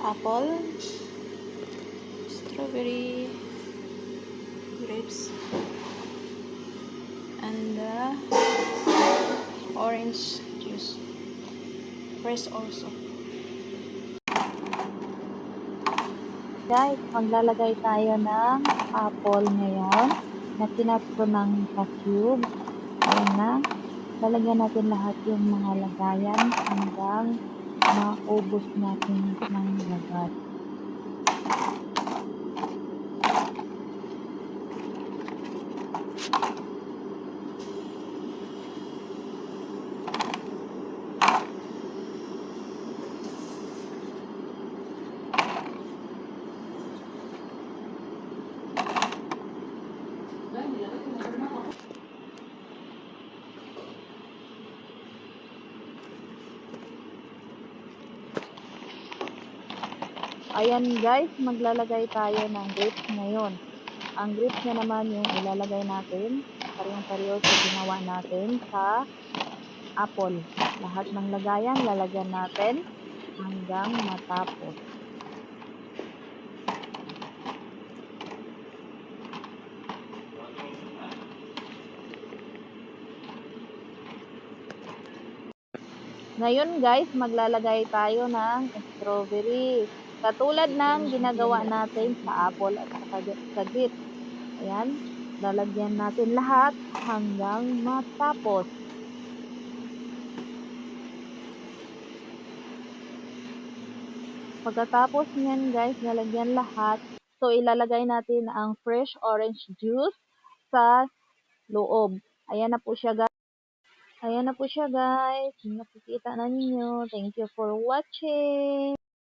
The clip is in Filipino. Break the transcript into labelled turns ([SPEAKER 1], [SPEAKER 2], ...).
[SPEAKER 1] apple, strawberry, grapes, and orange juice. Fresh also.
[SPEAKER 2] Guys, maglalagay tayo ng apple ngayon na kinat ko ng pa-cube. Ayan na. Lalagyan natin lahat yung mga lagayan hanggang maubos natin ng lagay. Ayan guys, maglalagay tayo ng grapes ngayon. Ang grapes na naman yung ilalagay natin, parehong-pareho sa ginawa natin sa apple. Lahat ng lagayan lalagyan natin hanggang matapos. Ngayon guys, maglalagay tayo ng strawberry. Katulad ng ginagawa natin sa apple at sa grapes. Ayan, lalagyan natin lahat hanggang matapos. Pagkatapos niyan guys, nalagyan lahat. So, ilalagay natin ang fresh orange juice sa loob. Ayan na po siya guys. Ayan na po siya guys. Nakikita na ninyo. Thank you for watching.